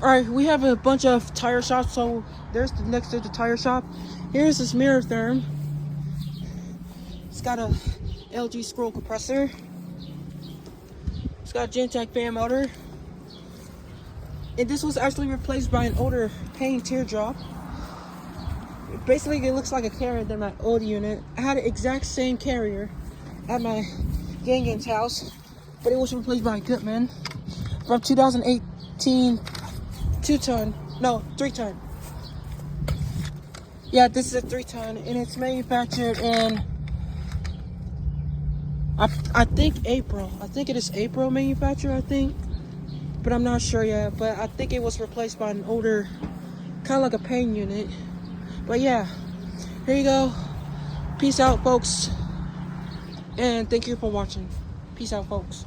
Alright, we have a bunch of tire shops, so there's next to the tire shop. Here's this MARATHERM. It's got a LG scroll compressor. It's got a Gentech fan motor. And this was actually replaced by an older Payne teardrop. Basically, it looks like a carrier than my old unit. I had the exact same carrier at my Gang's house, but it was replaced by a Goodman from 2018 3-ton. Yeah, this is a 3-ton, and it's manufactured in I think April. I think it is April manufacturer, I think. But I'm not sure yet. But I think it was replaced by an older, kind of like a Payne unit. But yeah, here you go. Peace out, folks. And thank you for watching. Peace out, folks.